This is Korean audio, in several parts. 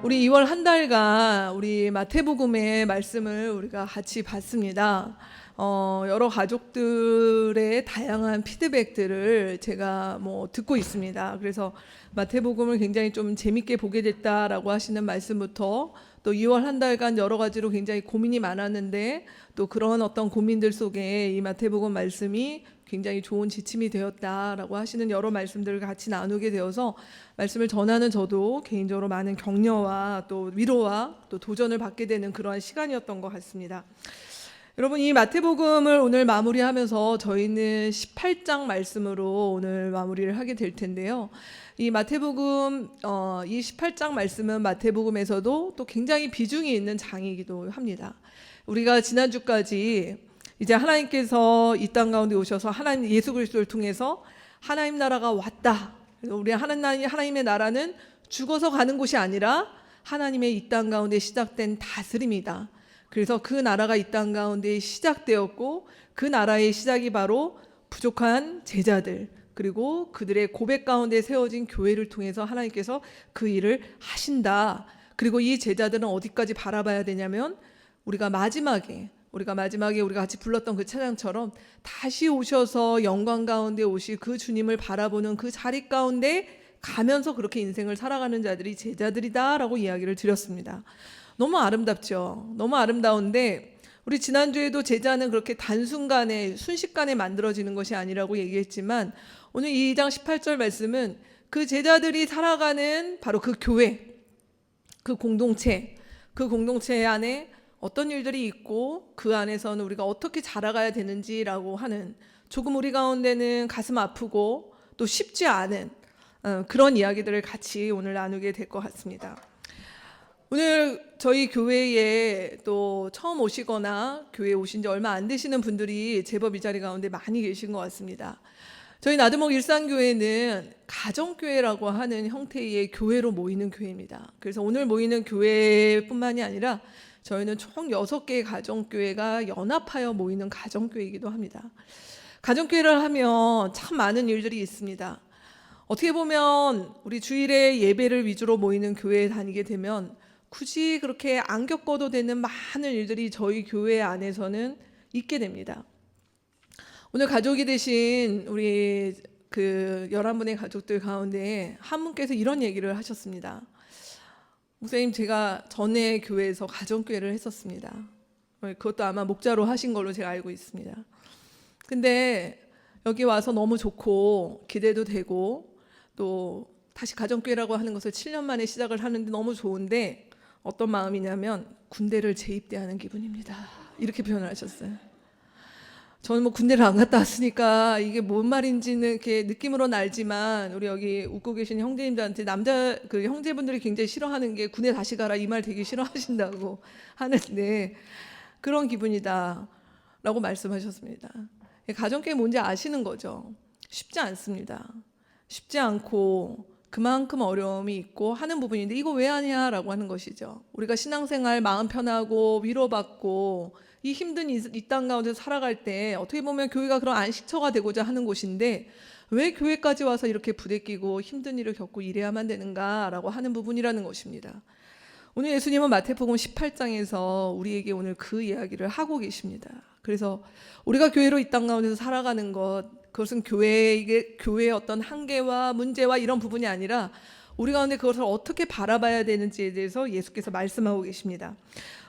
우리 2월 한 달간 우리 마태복음의 말씀을 우리가 같이 봤습니다. 여러 가족들의 다양한 피드백들을 제가 듣고 있습니다. 그래서 마태복음을 굉장히 좀 재밌게 보게 됐다라고 하시는 말씀부터 또 2월 한 달간 여러 가지로 굉장히 고민이 많았는데 또 그런 어떤 고민들 속에 이 마태복음 말씀이 굉장히 좋은 지침이 되었다라고 하시는 여러 말씀들을 같이 나누게 되어서 말씀을 전하는 저도 개인적으로 많은 격려와 또 위로와 또 도전을 받게 되는 그러한 시간이었던 것 같습니다. 여러분, 이 마태복음을 오늘 마무리하면서 저희는 18장 말씀으로 오늘 마무리를 하게 될 텐데요. 이 마태복음 이 18장 말씀은 마태복음에서도 또 굉장히 비중이 있는 장이기도 합니다. 우리가 지난주까지 이제 하나님께서 이 땅 가운데 오셔서 하나님 예수 그리스도를 통해서 하나님 나라가 왔다. 우리 하나님의 나라는 죽어서 가는 곳이 아니라 하나님의 이 땅 가운데 시작된 다스림이다. 그래서 그 나라가 이 땅 가운데 시작되었고 그 나라의 시작이 바로 부족한 제자들 그리고 그들의 고백 가운데 세워진 교회를 통해서 하나님께서 그 일을 하신다. 그리고 이 제자들은 어디까지 바라봐야 되냐면 우리가 마지막에 우리가 같이 불렀던 그 찬양처럼 다시 오셔서 영광 가운데 오실 그 주님을 바라보는 그 자리 가운데 가면서 그렇게 인생을 살아가는 자들이 제자들이다라고 이야기를 드렸습니다. 너무 아름답죠. 너무 아름다운데 우리 지난주에도 제자는 그렇게 단순간에 순식간에 만들어지는 것이 아니라고 얘기했지만 오늘 2장 18절 말씀은 그 제자들이 살아가는 바로 그 교회, 그 공동체 안에 어떤 일들이 있고 그 안에서는 우리가 어떻게 자라가야 되는지라고 하는 조금 우리 가운데는 가슴 아프고 또 쉽지 않은 그런 이야기들을 같이 오늘 나누게 될 것 같습니다. 오늘 저희 교회에 또 처음 오시거나 교회에 오신 지 얼마 안 되시는 분들이 제법 이 자리 가운데 많이 계신 것 같습니다. 저희 나드목 일산교회는 가정교회라고 하는 형태의 교회로 모이는 교회입니다. 그래서 오늘 모이는 교회뿐만이 아니라 저희는 총 6개의 가정교회가 연합하여 모이는 가정교회이기도 합니다. 가정교회를 하면 참 많은 일들이 있습니다. 어떻게 보면 우리 주일에 예배를 위주로 모이는 교회에 다니게 되면 굳이 그렇게 안 겪어도 되는 많은 일들이 저희 교회 안에서는 있게 됩니다. 오늘 가족이 되신 우리 그 11분의 가족들 가운데 한 분께서 이런 얘기를 하셨습니다. 목사님, 제가 전에 교회에서 가정교회를 했었습니다. 그것도 아마 목자로 하신 걸로 제가 알고 있습니다. 근데 여기 와서 너무 좋고 기대도 되고 또 다시 가정교회라고 하는 것을 7년 만에 시작을 하는데 너무 좋은데 어떤 마음이냐면 군대를 재입대하는 기분입니다. 이렇게 표현을 하셨어요. 저는 군대를 안 갔다 왔으니까 이게 뭔 말인지는 이렇게 느낌으로는 알지만 우리 여기 웃고 계신 형제님들한테 남자 그 형제분들이 굉장히 싫어하는 게 군대 다시 가라 이 말 되게 싫어하신다고 하는데 그런 기분이다라고 말씀하셨습니다. 가정교회 뭔지 아시는 거죠? 쉽지 않습니다. 쉽지 않고 그만큼 어려움이 있고 하는 부분인데 이거 왜 하냐라고 하는 것이죠. 우리가 신앙생활 마음 편하고 위로받고 이 힘든 이 땅 가운데 살아갈 때 어떻게 보면 교회가 그런 안식처가 되고자 하는 곳인데 왜 교회까지 와서 이렇게 부대끼고 힘든 일을 겪고 일해야만 되는가라고 하는 부분이라는 것입니다. 오늘 예수님은 마태복음 18장에서 우리에게 오늘 그 이야기를 하고 계십니다. 그래서 우리가 교회로 이 땅 가운데서 살아가는 그것은 교회의 어떤 한계와 문제와 이런 부분이 아니라 우리 가운데 그것을 어떻게 바라봐야 되는지에 대해서 예수께서 말씀하고 계십니다.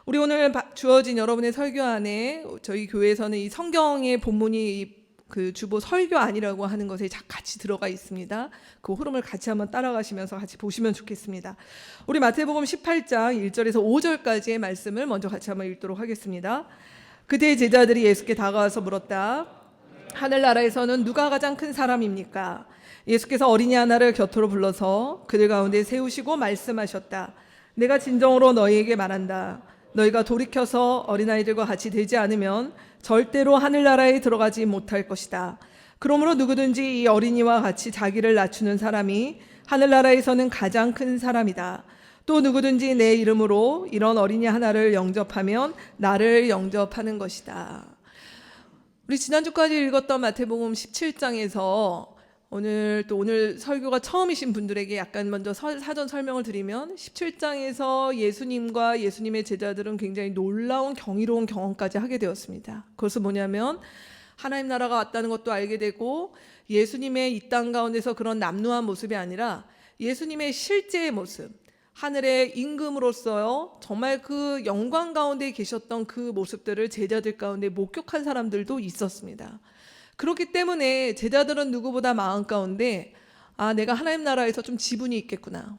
우리 오늘 주어진 여러분의 설교 안에 저희 교회에서는 이 성경의 본문이 그 주보 설교안이라고 하는 것에 같이 들어가 있습니다. 그 흐름을 같이 한번 따라가시면서 같이 보시면 좋겠습니다. 우리 마태복음 18장 1절에서 5절까지의 말씀을 먼저 같이 한번 읽도록 하겠습니다. 그때의 제자들이 예수께 다가와서 물었다. 하늘나라에서는 누가 가장 큰 사람입니까? 예수께서 어린이 하나를 곁으로 불러서 그들 가운데 세우시고 말씀하셨다. 내가 진정으로 너희에게 말한다. 너희가 돌이켜서 어린아이들과 같이 되지 않으면 절대로 하늘나라에 들어가지 못할 것이다. 그러므로 누구든지 이 어린이와 같이 자기를 낮추는 사람이 하늘나라에서는 가장 큰 사람이다. 또 누구든지 내 이름으로 이런 어린이 하나를 영접하면 나를 영접하는 것이다. 우리 지난주까지 읽었던 마태복음 17장에서 오늘 설교가 처음이신 분들에게 약간 먼저 사전 설명을 드리면 17장에서 예수님과 예수님의 제자들은 굉장히 놀라운 경이로운 경험까지 하게 되었습니다. 그것은 뭐냐면 하나님 나라가 왔다는 것도 알게 되고 예수님의 이 땅 가운데서 그런 남루한 모습이 아니라 예수님의 실제의 모습, 하늘의 임금으로서요 정말 그 영광 가운데 계셨던 그 모습들을 제자들 가운데 목격한 사람들도 있었습니다. 그렇기 때문에 제자들은 누구보다 마음 가운데 내가 하나님 나라에서 좀 지분이 있겠구나,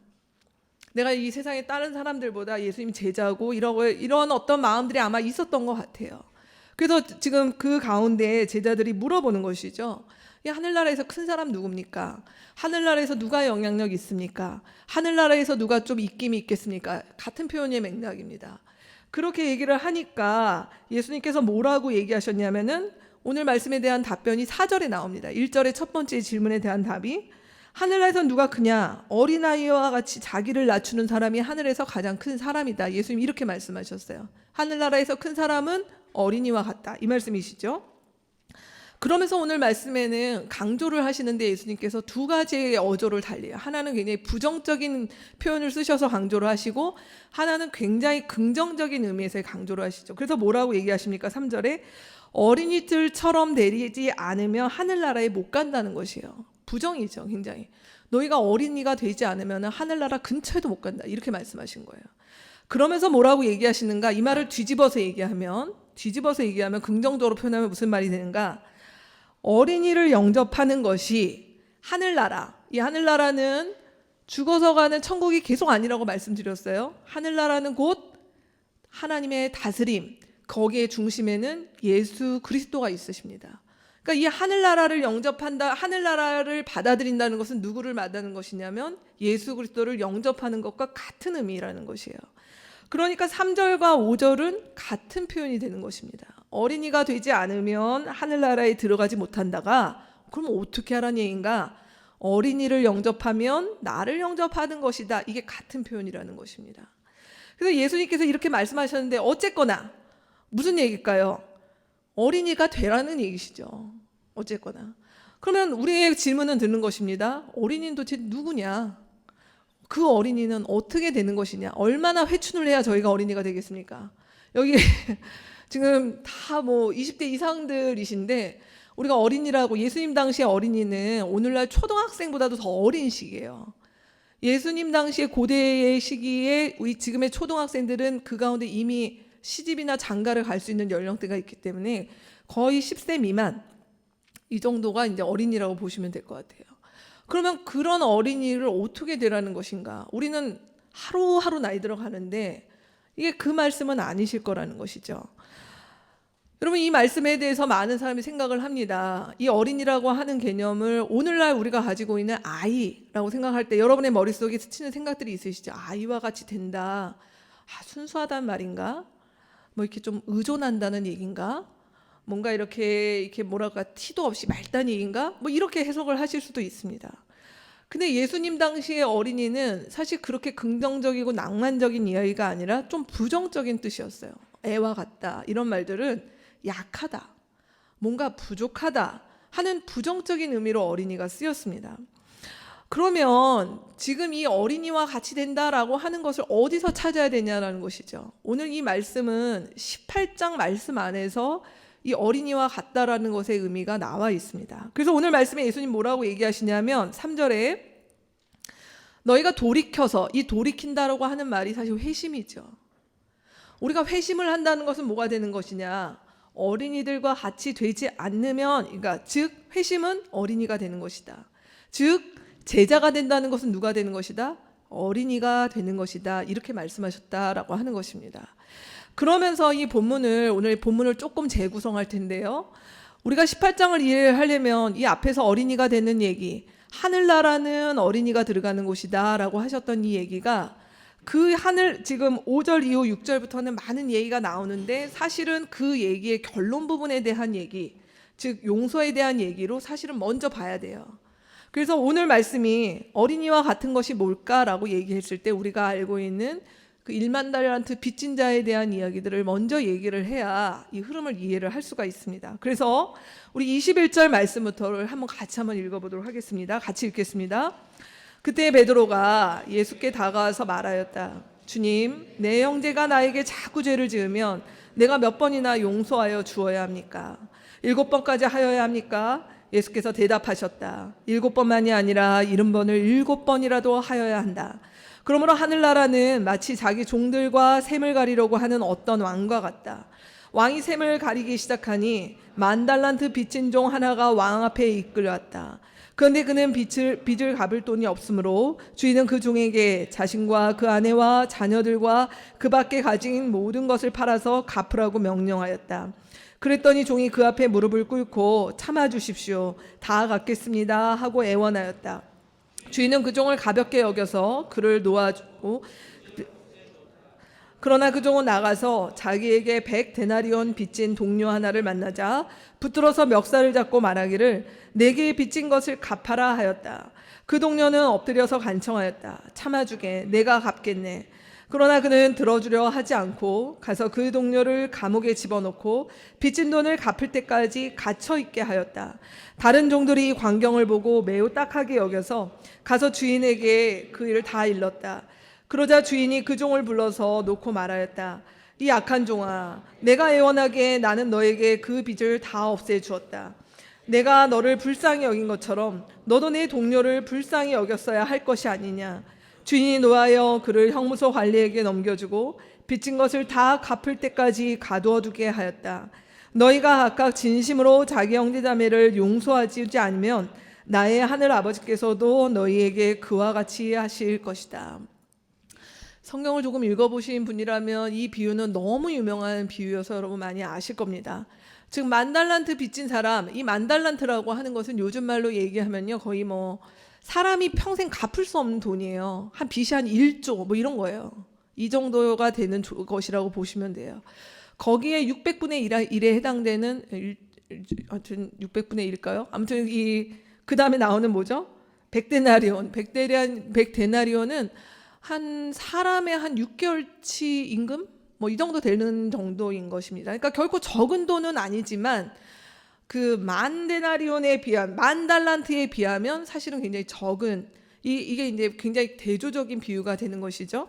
내가 이 세상의 다른 사람들보다 예수님 제자고 이런 어떤 마음들이 아마 있었던 것 같아요. 그래서 지금 그 가운데 제자들이 물어보는 것이죠. 이 하늘나라에서 큰 사람 누굽니까? 하늘나라에서 누가 영향력 있습니까? 하늘나라에서 누가 좀 입김이 있겠습니까? 같은 표현의 맥락입니다. 그렇게 얘기를 하니까 예수님께서 뭐라고 얘기하셨냐면은 오늘 말씀에 대한 답변이 4절에 나옵니다. 1절의 첫 번째 질문에 대한 답이 하늘나라에서 누가 크냐? 어린아이와 같이 자기를 낮추는 사람이 하늘에서 가장 큰 사람이다. 예수님이 이렇게 말씀하셨어요. 하늘나라에서 큰 사람은 어린이와 같다, 이 말씀이시죠. 그러면서 오늘 말씀에는 강조를 하시는데 예수님께서 두 가지의 어조를 달리해요. 하나는 굉장히 부정적인 표현을 쓰셔서 강조를 하시고 하나는 굉장히 긍정적인 의미에서 강조를 하시죠. 그래서 뭐라고 얘기하십니까? 3절에 어린이들처럼 되지 않으면 하늘나라에 못 간다는 것이에요. 부정이죠. 굉장히 너희가 어린이가 되지 않으면 하늘나라 근처에도 못 간다, 이렇게 말씀하신 거예요. 그러면서 뭐라고 얘기하시는가? 이 말을 뒤집어서 얘기하면 긍정적으로 표현하면 무슨 말이 되는가? 어린이를 영접하는 것이 하늘나라, 이 하늘나라는 죽어서 가는 천국이 계속 아니라고 말씀드렸어요. 하늘나라는 곧 하나님의 다스림, 거기에 중심에는 예수 그리스도가 있으십니다. 그러니까 이 하늘나라를 영접한다, 하늘나라를 받아들인다는 것은 누구를 말하는 것이냐면 예수 그리스도를 영접하는 것과 같은 의미라는 것이에요. 그러니까 3절과 5절은 같은 표현이 되는 것입니다. 어린이가 되지 않으면 하늘나라에 들어가지 못한다가 그럼 어떻게 하라는 얘기인가? 어린이를 영접하면 나를 영접하는 것이다, 이게 같은 표현이라는 것입니다. 그래서 예수님께서 이렇게 말씀하셨는데 어쨌거나 무슨 얘기일까요? 어린이가 되라는 얘기시죠. 어쨌거나. 그러면 우리의 질문은 드는 것입니다. 어린이는 도대체 누구냐? 그 어린이는 어떻게 되는 것이냐? 얼마나 회춘을 해야 저희가 어린이가 되겠습니까? 여기 지금 다 20대 이상들이신데 우리가 어린이라고, 예수님 당시의 어린이는 오늘날 초등학생보다도 더 어린 시기예요. 예수님 당시의 고대의 시기에 우리 지금의 초등학생들은 그 가운데 이미 시집이나 장가를 갈 수 있는 연령대가 있기 때문에 거의 10세 미만, 이 정도가 이제 어린이라고 보시면 될 것 같아요. 그러면 그런 어린이를 어떻게 되라는 것인가? 우리는 하루하루 나이 들어가는데 이게 그 말씀은 아니실 거라는 것이죠. 여러분, 이 말씀에 대해서 많은 사람이 생각을 합니다. 이 어린이라고 하는 개념을 오늘날 우리가 가지고 있는 아이라고 생각할 때 여러분의 머릿속에 스치는 생각들이 있으시죠? 아이와 같이 된다. 순수하단 말인가? 이렇게 좀 의존한다는 얘기인가? 뭔가 이렇게 뭐랄까 티도 없이 맑다는 얘기인가? 이렇게 해석을 하실 수도 있습니다. 근데 예수님 당시의 어린이는 사실 그렇게 긍정적이고 낭만적인 이야기가 아니라 좀 부정적인 뜻이었어요. 애와 같다, 이런 말들은 약하다, 뭔가 부족하다 하는 부정적인 의미로 어린이가 쓰였습니다. 그러면 지금 이 어린이와 같이 된다라고 하는 것을 어디서 찾아야 되냐라는 것이죠. 오늘 이 말씀은 18장 말씀 안에서 이 어린이와 같다라는 것의 의미가 나와 있습니다. 그래서 오늘 말씀에 예수님 뭐라고 얘기하시냐면 3절에 너희가 돌이켜서, 이 돌이킨다라고 하는 말이 사실 회심이죠. 우리가 회심을 한다는 것은 뭐가 되는 것이냐? 어린이들과 같이 되지 않으면, 그러니까 즉 회심은 어린이가 되는 것이다. 즉 제자가 된다는 것은 누가 되는 것이다? 어린이가 되는 것이다, 이렇게 말씀하셨다라고 하는 것입니다. 그러면서 오늘 본문을 조금 재구성할 텐데요. 우리가 18장을 이해하려면 이 앞에서 어린이가 되는 얘기, 하늘나라는 어린이가 들어가는 곳이다 라고 하셨던 이 얘기가 그 지금 5절 이후 6절부터는 많은 얘기가 나오는데 사실은 그 얘기의 결론 부분에 대한 얘기, 즉 용서에 대한 얘기로 사실은 먼저 봐야 돼요. 그래서 오늘 말씀이 어린이와 같은 것이 뭘까라고 얘기했을 때 우리가 알고 있는 그 1만 달란트 빚진 자에 대한 이야기들을 먼저 얘기를 해야 이 흐름을 이해를 할 수가 있습니다. 그래서 우리 21절 말씀부터를 같이 한번 읽어보도록 하겠습니다. 같이 읽겠습니다. 그때 베드로가 예수께 다가와서 말하였다. 주님, 내 형제가 나에게 자꾸 죄를 지으면 내가 몇 번이나 용서하여 주어야 합니까? 7번까지 하여야 합니까? 예수께서 대답하셨다. 7번만이 아니라 70번을 7번이라도 하여야 한다. 그러므로 하늘나라는 마치 자기 종들과 샘을 가리려고 하는 어떤 왕과 같다. 왕이 샘을 가리기 시작하니 10,000달란트 빚진 종 하나가 왕 앞에 이끌려왔다. 그런데 그는 빚을 갚을 돈이 없으므로 주인은 그 종에게 자신과 그 아내와 자녀들과 그 밖에 가진 모든 것을 팔아서 갚으라고 명령하였다. 그랬더니 종이 그 앞에 무릎을 꿇고 참아주십시오. 다 갚겠습니다 하고 애원하였다. 주인은 그 종을 가볍게 여겨서 그를 놓아주고, 그러나 그 종은 나가서 자기에게 100데나리온 빚진 동료 하나를 만나자 붙들어서 멱살을 잡고 말하기를 내게 빚진 것을 갚아라 하였다. 그 동료는 엎드려서 간청하였다. 참아주게, 내가 갚겠네. 그러나 그는 들어주려 하지 않고 가서 그 동료를 감옥에 집어넣고 빚진 돈을 갚을 때까지 갇혀있게 하였다. 다른 종들이 이 광경을 보고 매우 딱하게 여겨서 가서 주인에게 그 일을 다 일렀다. 그러자 주인이 그 종을 불러서 놓고 말하였다. 이 악한 종아, 내가 애원하기에 나는 너에게 그 빚을 다 없애주었다. 내가 너를 불쌍히 여긴 것처럼 너도 내 동료를 불쌍히 여겼어야 할 것이 아니냐. 주인이 노하여 그를 형무소 관리에게 넘겨주고 빚진 것을 다 갚을 때까지 가두어두게 하였다. 너희가 각각 진심으로 자기 형제자매를 용서하지 않으면 나의 하늘 아버지께서도 너희에게 그와 같이 하실 것이다. 성경을 조금 읽어보신 분이라면 이 비유는 너무 유명한 비유여서 여러분 많이 아실 겁니다. 즉 10,000달란트 빚진 사람, 이 10,000달란트라고 하는 것은 요즘 말로 얘기하면요 거의 사람이 평생 갚을 수 없는 돈이에요. 빚이 한 1조 이런 거예요. 이 정도가 되는 것이라고 보시면 돼요. 거기에 600분의 1에 해당되는 600분의 1일까요? 아무튼 그 다음에 나오는 뭐죠? 100데나리온. 100데나리온은 한 사람의 한 6개월치 임금? 이 정도 되는 정도인 것입니다. 그러니까 결코 적은 돈은 아니지만 그 10,000데나리온에 비하면 10,000달란트에 비하면 사실은 굉장히 적은 이게 이제 굉장히 대조적인 비유가 되는 것이죠.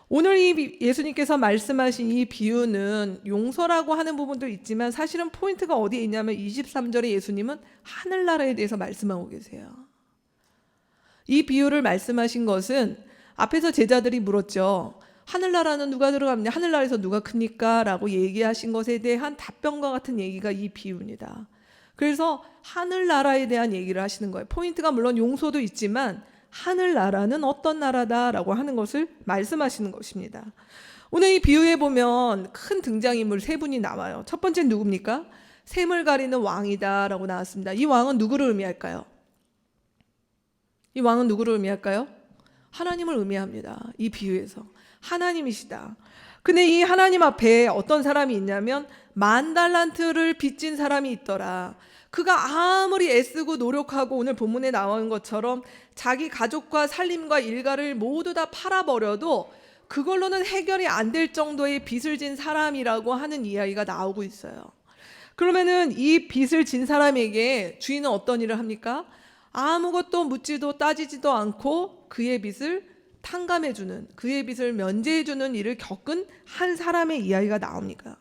오늘 이 예수님께서 말씀하신 이 비유는 용서라고 하는 부분도 있지만 사실은 포인트가 어디에 있냐면 23절에 예수님은 하늘나라에 대해서 말씀하고 계세요. 이 비유를 말씀하신 것은 앞에서 제자들이 물었죠. 하늘나라는 누가 들어갑니까? 하늘나라에서 누가 큽니까? 라고 얘기하신 것에 대한 답변과 같은 얘기가 이 비유입니다. 그래서 하늘나라에 대한 얘기를 하시는 거예요. 포인트가 물론 용서도 있지만 하늘나라는 어떤 나라다라고 하는 것을 말씀하시는 것입니다. 오늘 이 비유에 보면 큰 등장인물 세 분이 나와요. 첫 번째는 누굽니까? 샘을 가리는 왕이다라고 나왔습니다. 이 왕은 누구를 의미할까요? 이 왕은 누구를 의미할까요? 하나님을 의미합니다. 이 비유에서 하나님이시다. 근데 이 하나님 앞에 어떤 사람이 있냐면 10,000달란트를 빚진 사람이 있더라. 그가 아무리 애쓰고 노력하고 오늘 본문에 나온 것처럼 자기 가족과 살림과 일가를 모두 다 팔아버려도 그걸로는 해결이 안 될 정도의 빚을 진 사람이라고 하는 이야기가 나오고 있어요. 그러면은 이 빚을 진 사람에게 주인은 어떤 일을 합니까? 아무것도 묻지도 따지지도 않고 그의 빚을 탕감해주는, 그의 빚을 면제해주는 일을 겪은 한 사람의 이야기가 나옵니다.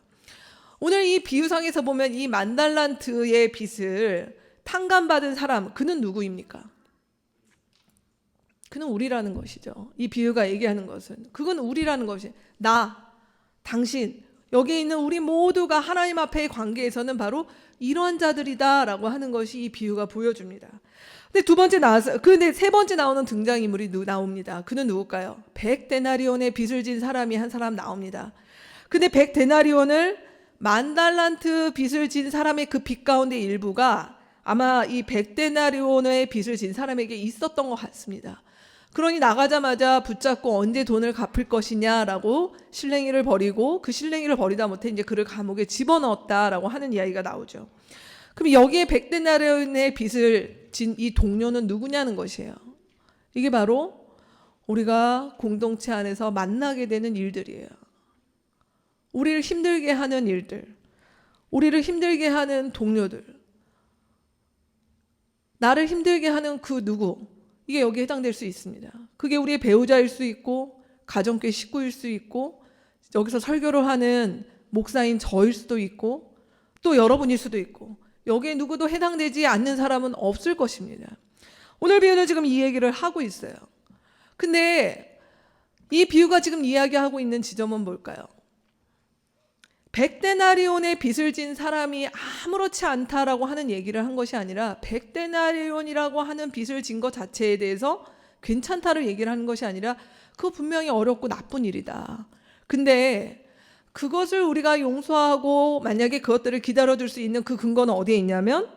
오늘 이 비유상에서 보면 이 10,000달란트의 빚을 탕감받은 사람, 그는 누구입니까? 그는 우리라는 것이죠. 이 비유가 얘기하는 것은 그건 우리라는 것이 나, 당신, 여기 있는 우리 모두가 하나님 앞의 관계에서는 바로 이러한 자들이다라고 하는 것이 이 비유가 보여줍니다. 근데 두 번째 나와서, 근데 세 번째 나오는 등장인물이 나옵니다. 그는 누굴까요? 100데나리온의 빚을 진 사람이 한 사람 나옵니다. 근데 100데나리온을 10,000달란트 빚을 진 사람의 그 빚 가운데 일부가 아마 이 100데나리온의 빚을 진 사람에게 있었던 것 같습니다. 그러니 나가자마자 붙잡고 언제 돈을 갚을 것이냐라고 실랭이를 벌이고 그 실랭이를 벌이다 못해 이제 그를 감옥에 집어넣었다라고 하는 이야기가 나오죠. 그럼 여기에 100데나리온의 빚을 진 이 동료는 누구냐는 것이에요. 이게 바로 우리가 공동체 안에서 만나게 되는 일들이에요. 우리를 힘들게 하는 일들, 우리를 힘들게 하는 동료들, 나를 힘들게 하는 그 누구, 이게 여기에 해당될 수 있습니다. 그게 우리의 배우자일 수 있고 가정교회 식구일 수 있고 여기서 설교를 하는 목사인 저일 수도 있고 또 여러분일 수도 있고 여기에 누구도 해당되지 않는 사람은 없을 것입니다. 오늘 비유는 지금 이 얘기를 하고 있어요. 근데 이 비유가 지금 이야기하고 있는 지점은 뭘까요? 100데나리온의 빚을 진 사람이 아무렇지 않다라고 하는 얘기를 한 것이 아니라 100데나리온이라고 하는 빚을 진 것 자체에 대해서 괜찮다를 얘기를 하는 것이 아니라 그거 분명히 어렵고 나쁜 일이다. 근데 그것을 우리가 용서하고 만약에 그것들을 기다려줄 수 있는 그 근거는 어디에 있냐면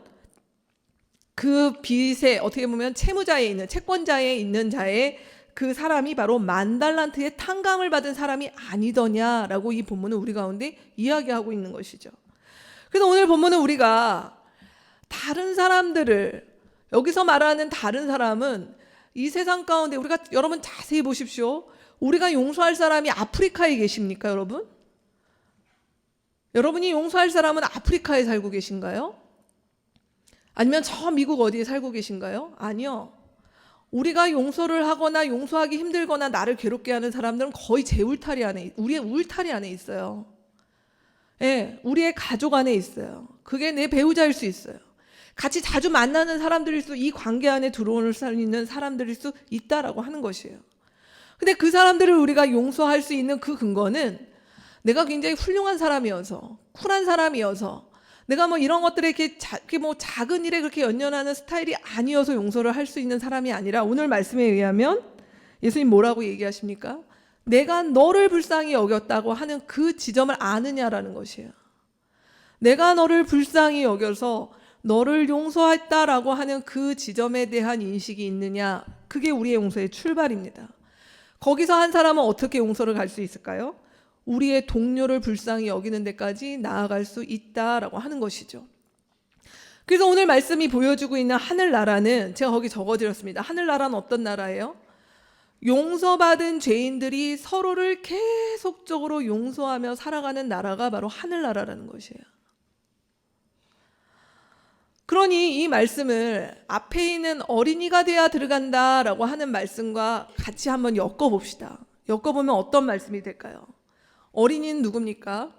그 빚에 어떻게 보면 채무자에 있는 채권자에 있는 자의 그 사람이 바로 10,000달란트의 탕감을 받은 사람이 아니더냐라고 이 본문은 우리 가운데 이야기하고 있는 것이죠. 그래서 오늘 본문은 우리가 다른 사람들을 여기서 말하는 다른 사람은 이 세상 가운데 우리가 여러분 자세히 보십시오. 우리가 용서할 사람이 아프리카에 계십니까, 여러분? 여러분이 용서할 사람은 아프리카에 살고 계신가요? 아니면 저 미국 어디에 살고 계신가요? 아니요. 우리가 용서를 하거나 용서하기 힘들거나 나를 괴롭게 하는 사람들은 거의 제 울타리 안에, 우리의 울타리 안에 있어요. 예, 우리의 가족 안에 있어요. 그게 내 배우자일 수 있어요. 같이 자주 만나는 사람들일 수, 이 관계 안에 들어올 수 있는 사람들일 수 있다라고 하는 것이에요. 근데 그 사람들을 우리가 용서할 수 있는 그 근거는 내가 굉장히 훌륭한 사람이어서, 쿨한 사람이어서, 내가 뭐 이런 것들에 이렇게 작은 일에 그렇게 연연하는 스타일이 아니어서 용서를 할 수 있는 사람이 아니라 오늘 말씀에 의하면 예수님 뭐라고 얘기하십니까? 내가 너를 불쌍히 여겼다고 하는 그 지점을 아느냐라는 것이에요. 내가 너를 불쌍히 여겨서 너를 용서했다라고 하는 그 지점에 대한 인식이 있느냐, 그게 우리의 용서의 출발입니다. 거기서 한 사람은 어떻게 용서를 갈 수 있을까요? 우리의 동료를 불쌍히 여기는 데까지 나아갈 수 있다라고 하는 것이죠. 그래서 오늘 말씀이 보여주고 있는 하늘나라는 제가 거기 적어드렸습니다. 하늘나라는 어떤 나라예요? 용서받은 죄인들이 서로를 계속적으로 용서하며 살아가는 나라가 바로 하늘나라라는 것이에요. 그러니 이 말씀을 앞에 있는 어린이가 돼야 들어간다라고 하는 말씀과 같이 한번 엮어봅시다. 엮어보면 어떤 말씀이 될까요? 어린이는 누굽니까?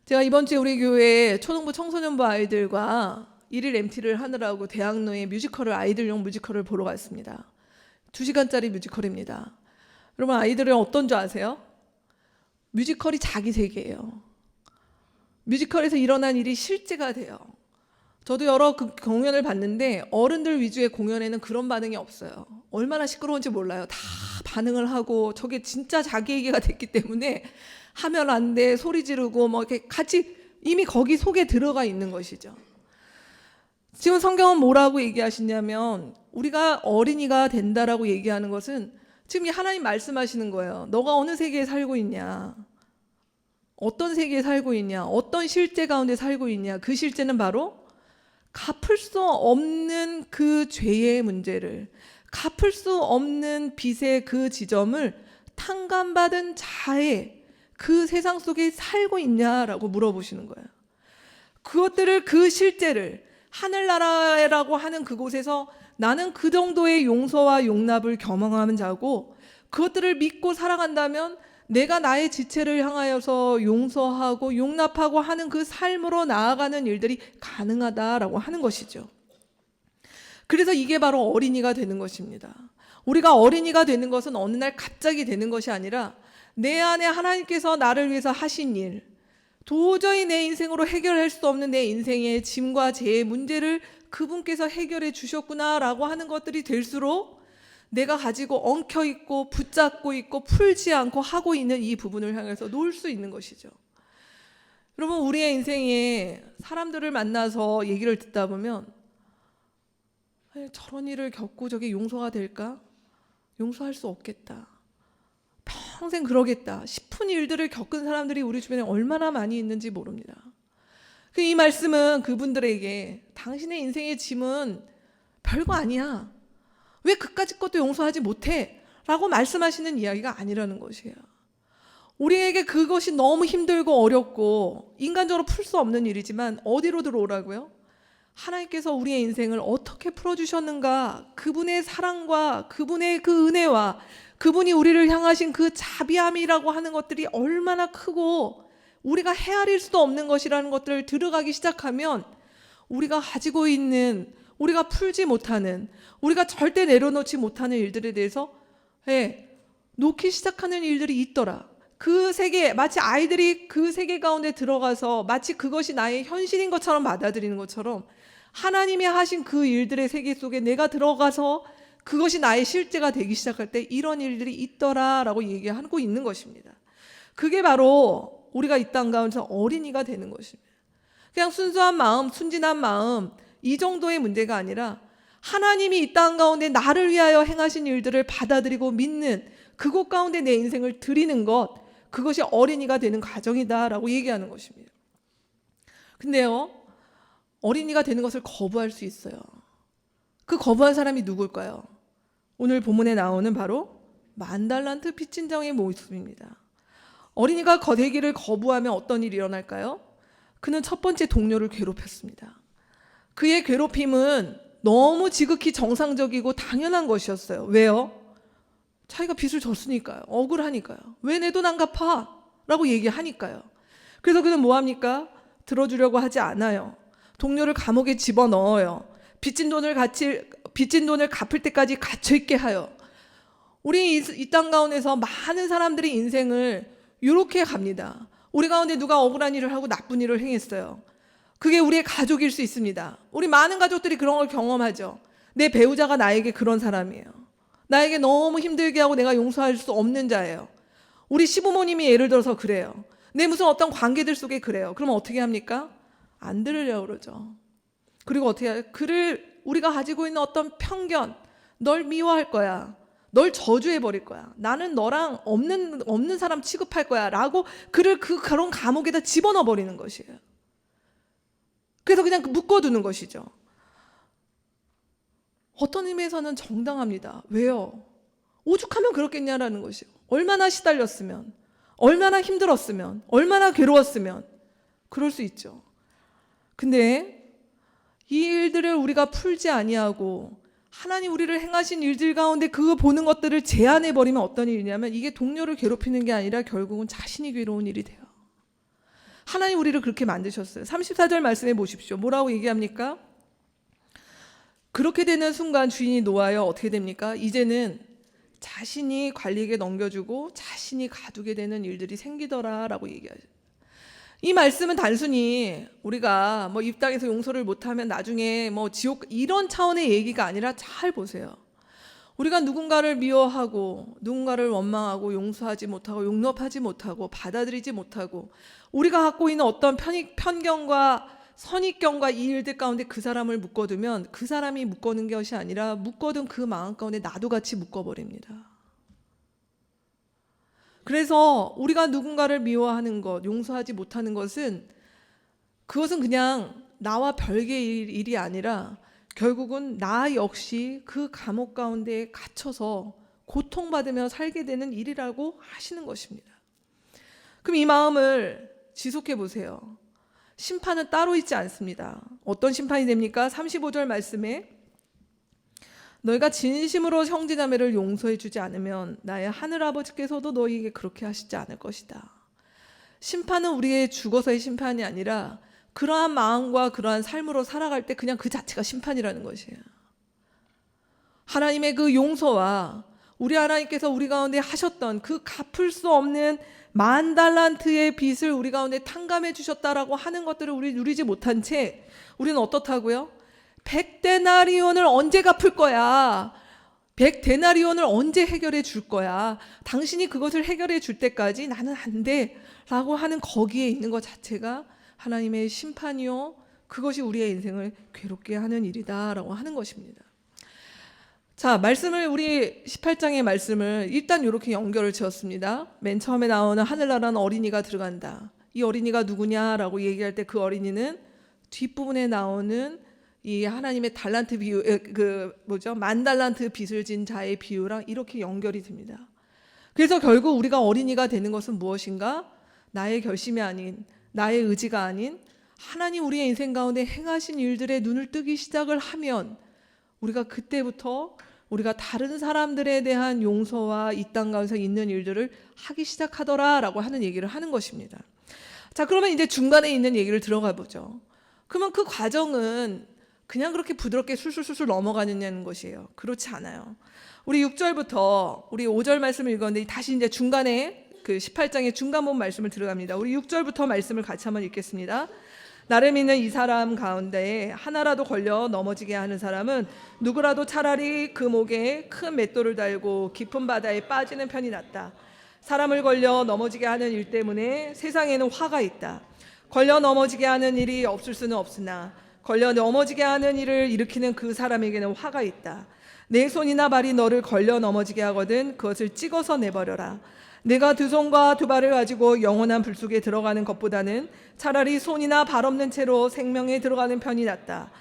제가 이번 주에 우리 교회 초등부 청소년부 아이들과 1일 MT를 하느라고 대학로에 뮤지컬을, 아이들용 뮤지컬을 보러 갔습니다. 2시간짜리 뮤지컬입니다. 여러분 아이들은 어떤 줄 아세요? 뮤지컬이 자기 세계예요. 뮤지컬에서 일어난 일이 실제가 돼요. 저도 여러 그 공연을 봤는데 어른들 위주의 공연에는 그런 반응이 없어요. 얼마나 시끄러운지 몰라요. 다 반응을 하고 저게 진짜 자기 얘기가 됐기 때문에 하면 안 돼, 소리 지르고 뭐 이렇게 같이 이미 거기 속에 들어가 있는 것이죠. 지금 성경은 뭐라고 얘기하시냐면 우리가 어린이가 된다라고 얘기하는 것은 지금 이 하나님 말씀하시는 거예요. 너가 어느 세계에 살고 있냐? 어떤 세계에 살고 있냐? 어떤 실제 가운데 살고 있냐? 그 실제는 바로 갚을 수 없는 그 죄의 문제를, 갚을 수 없는 빚의 그 지점을 탕감받은 자의 그 세상 속에 살고 있냐라고 물어보시는 거예요. 그것들을, 그 실제를 하늘나라라고 하는 그곳에서 나는 그 정도의 용서와 용납을 경험하는 자고 그것들을 믿고 살아간다면 내가 나의 지체를 향하여서 용서하고 용납하고 하는 그 삶으로 나아가는 일들이 가능하다라고 하는 것이죠. 그래서 이게 바로 어린이가 되는 것입니다. 우리가 어린이가 되는 것은 어느 날 갑자기 되는 것이 아니라 내 안에 하나님께서 나를 위해서 하신 일, 도저히 내 인생으로 해결할 수 없는 내 인생의 짐과 죄의 문제를 그분께서 해결해 주셨구나라고 하는 것들이 될수록 내가 가지고 엉켜있고 붙잡고 있고 풀지 않고 하고 있는 이 부분을 향해서 놓을 수 있는 것이죠. 여러분 우리의 인생에 사람들을 만나서 얘기를 듣다 보면 저런 일을 겪고 저게 용서가 될까? 용서할 수 없겠다. 평생 그러겠다 싶은 일들을 겪은 사람들이 우리 주변에 얼마나 많이 있는지 모릅니다. 이 말씀은 그분들에게 당신의 인생의 짐은 별거 아니야. 왜 그까짓 것도 용서하지 못해? 라고 말씀하시는 이야기가 아니라는 것이에요. 우리에게 그것이 너무 힘들고 어렵고 인간적으로 풀 수 없는 일이지만 어디로 들어오라고요? 하나님께서 우리의 인생을 어떻게 풀어주셨는가, 그분의 사랑과 그분의 그 은혜와 그분이 우리를 향하신 그 자비함이라고 하는 것들이 얼마나 크고 우리가 헤아릴 수도 없는 것이라는 것들을 들어가기 시작하면 우리가 가지고 있는, 우리가 풀지 못하는, 우리가 절대 내려놓지 못하는 일들에 대해서 놓기 시작하는 일들이 있더라. 그 세계, 마치 아이들이 그 세계 가운데 들어가서 마치 그것이 나의 현실인 것처럼 받아들이는 것처럼 하나님이 하신 그 일들의 세계 속에 내가 들어가서 그것이 나의 실제가 되기 시작할 때 이런 일들이 있더라라고 얘기하고 있는 것입니다. 그게 바로 우리가 이 땅 가운데서 어린이가 되는 것입니다. 그냥 순수한 마음, 순진한 마음, 이 정도의 문제가 아니라 하나님이 이 땅 가운데 나를 위하여 행하신 일들을 받아들이고 믿는 그곳 가운데 내 인생을 드리는 것, 그것이 어린이가 되는 과정이다라고 얘기하는 것입니다. 근데요, 어린이가 되는 것을 거부할 수 있어요. 그 거부한 사람이 누굴까요? 오늘 본문에 나오는 바로 10,000달란트 빚진 자의 모습입니다. 어린이가 되기를 거부하면 어떤 일이 일어날까요? 그는 첫 번째 동료를 괴롭혔습니다. 그의 괴롭힘은 너무 지극히 정상적이고 당연한 것이었어요. 왜요? 자기가 빚을 졌으니까요. 억울하니까요. 왜 내 돈 안 갚아? 라고 얘기하니까요. 그래서 그는 뭐합니까? 들어주려고 하지 않아요. 동료를 감옥에 집어넣어요. 빚진 돈을 갚을 때까지 갇혀있게 하여. 우리 이 땅 가운데서 많은 사람들이 인생을 이렇게 갑니다. 우리 가운데 누가 억울한 일을 하고 나쁜 일을 행했어요. 그게 우리의 가족일 수 있습니다. 우리 많은 가족들이 그런 걸 경험하죠. 내 배우자가 나에게 그런 사람이에요. 나에게 너무 힘들게 하고 내가 용서할 수 없는 자예요. 우리 시부모님이 예를 들어서 그래요. 내 무슨 어떤 관계들 속에 그래요. 그러면 어떻게 합니까? 안 들으려고 그러죠. 그리고 어떻게 해요? 그를 우리가 가지고 있는 어떤 편견, 널 미워할 거야. 널 저주해버릴 거야. 나는 너랑 없는 사람 취급할 거야. 라고 그를 그런 감옥에다 집어넣어 버리는 것이에요. 그래서 그냥 묶어두는 것이죠. 어떤 의미에서는 정당합니다. 왜요? 오죽하면 그렇겠냐라는 것이요. 얼마나 시달렸으면, 얼마나 힘들었으면, 얼마나 괴로웠으면 그럴 수 있죠. 근데 이 일들을 우리가 풀지 아니하고 하나님 우리를 행하신 일들 가운데 그거 보는 것들을 제한해버리면 어떤 일이냐면 이게 동료를 괴롭히는 게 아니라 결국은 자신이 괴로운 일이 돼요. 하나님 우리를 그렇게 만드셨어요. 34절 말씀해 보십시오. 뭐라고 얘기합니까? 그렇게 되는 순간 주인이 노하여 어떻게 됩니까? 이제는 자신이 관리에게 넘겨주고 자신이 가두게 되는 일들이 생기더라라고 얘기하죠. 이 말씀은 단순히 우리가 이 땅에서 용서를 못하면 나중에 지옥 이런 차원의 얘기가 아니라 잘 보세요. 우리가 누군가를 미워하고 누군가를 원망하고 용서하지 못하고 용납하지 못하고 받아들이지 못하고 우리가 갖고 있는 어떤 편견과 선입견과 이 일들 가운데 그 사람을 묶어두면 그 사람이 묶어둔 것이 아니라 묶어둔 그 마음 가운데 나도 같이 묶어버립니다. 그래서 우리가 누군가를 미워하는 것, 용서하지 못하는 것은 그것은 그냥 나와 별개의 일이 아니라 결국은 나 역시 그 감옥 가운데 갇혀서 고통받으며 살게 되는 일이라고 하시는 것입니다. 그럼 이 마음을 지속해 보세요. 심판은 따로 있지 않습니다. 어떤 심판이 됩니까? 35절 말씀에 너희가 진심으로 형제자매를 용서해 주지 않으면 나의 하늘아버지께서도 너희에게 그렇게 하시지 않을 것이다. 심판은 우리의 죽어서의 심판이 아니라 그러한 마음과 그러한 삶으로 살아갈 때 그냥 그 자체가 심판이라는 것이에요. 하나님의 그 용서와 우리 하나님께서 우리 가운데 하셨던 그 갚을 수 없는 10,000달란트의 빚을 우리 가운데 탕감해 주셨다라고 하는 것들을 우리 누리지 못한 채 우리는 어떻다고요? 100데나리온을 언제 갚을 거야? 100데나리온을 언제 해결해 줄 거야? 당신이 그것을 해결해 줄 때까지 나는 안 돼 라고 하는 거기에 있는 것 자체가 하나님의 심판이요, 그것이 우리의 인생을 괴롭게 하는 일이다 라고 하는 것입니다. 자, 말씀을 우리 18장의 말씀을 일단 이렇게 연결을 지었습니다. 맨 처음에 나오는 하늘나라는 어린이가 들어간다. 이 어린이가 누구냐라고 얘기할 때 그 어린이는 뒷부분에 나오는 이 하나님의 달란트 비유, 만 달란트 빚을 진 자의 비유랑 이렇게 연결이 됩니다. 그래서 결국 우리가 어린이가 되는 것은 무엇인가? 나의 결심이 아닌, 나의 의지가 아닌 하나님 우리의 인생 가운데 행하신 일들에 눈을 뜨기 시작을 하면 우리가 그때부터 우리가 다른 사람들에 대한 용서와 이 땅 가운데 있는 일들을 하기 시작하더라라고 하는 얘기를 하는 것입니다. 자, 그러면 이제 중간에 있는 얘기를 들어가 보죠. 그러면 그 과정은 그냥 그렇게 부드럽게 술술술술 넘어가느냐는 것이에요. 그렇지 않아요. 우리 6절부터 우리 5절 말씀을 읽었는데 다시 이제 중간에 그 18장의 중간본 말씀을 들어갑니다. 우리 6절부터 말씀을 같이 한번 읽겠습니다. 나를 믿는 이 사람 가운데 하나라도 걸려 넘어지게 하는 사람은 누구라도 차라리 그 목에 큰 맷돌을 달고 깊은 바다에 빠지는 편이 낫다. 사람을 걸려 넘어지게 하는 일 때문에 세상에는 화가 있다. 걸려 넘어지게 하는 일이 없을 수는 없으나 걸려 넘어지게 하는 일을 일으키는 그 사람에게는 화가 있다. 내 손이나 발이 너를 걸려 넘어지게 하거든 그것을 찍어서 내버려라. 내가 두 손과 두 발을 가지고 영원한 불 속에 들어가는 것보다는 차라리 손이나 발 없는 채로 생명에 들어가는 편이 낫다.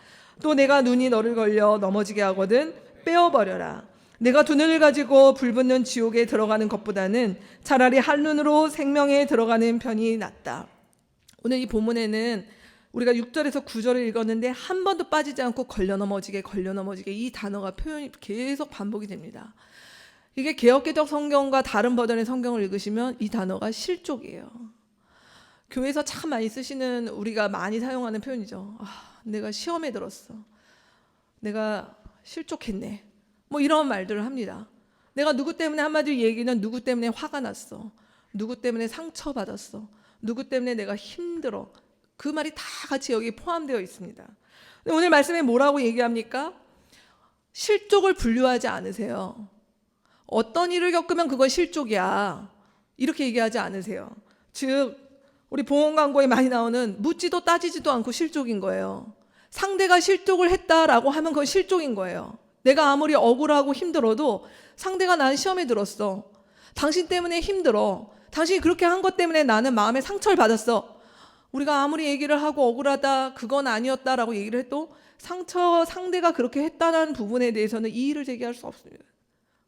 또 내가 눈이 너를 걸려 넘어지게 하거든 빼어버려라. 내가 두 눈을 가지고 불붙는 지옥에 들어가는 것보다는 차라리 한 눈으로 생명에 들어가는 편이 낫다. 오늘 이 본문에는 우리가 6절에서 9절을 읽었는데 한 번도 빠지지 않고 걸려 넘어지게 이 단어가 표현이 계속 반복이 됩니다. 이게 개역개정 성경과 다른 버전의 성경을 읽으시면 이 단어가 실족이에요. 교회에서 참 많이 쓰시는 우리가 많이 사용하는 표현이죠. 내가 시험에 들었어. 내가 실족했네. 뭐 이런 말들을 합니다. 내가 누구 때문에 한마디로 얘기는 누구 때문에 화가 났어. 누구 때문에 상처받았어. 누구 때문에 내가 힘들어. 그 말이 다 같이 여기 포함되어 있습니다. 근데 오늘 말씀에 뭐라고 얘기합니까? 실족을 분류하지 않으세요. 어떤 일을 겪으면 그건 실족이야. 이렇게 얘기하지 않으세요. 즉 우리 보험 광고에 많이 나오는 묻지도 따지지도 않고 실족인 거예요. 상대가 실족을 했다라고 하면 그건 실족인 거예요. 내가 아무리 억울하고 힘들어도 상대가 난 시험에 들었어. 당신 때문에 힘들어. 당신이 그렇게 한 것 때문에 나는 마음에 상처를 받았어. 우리가 아무리 얘기를 하고 억울하다, 그건 아니었다라고 얘기를 해도 상대가 그렇게 했다는 부분에 대해서는 이의를 제기할 수 없습니다.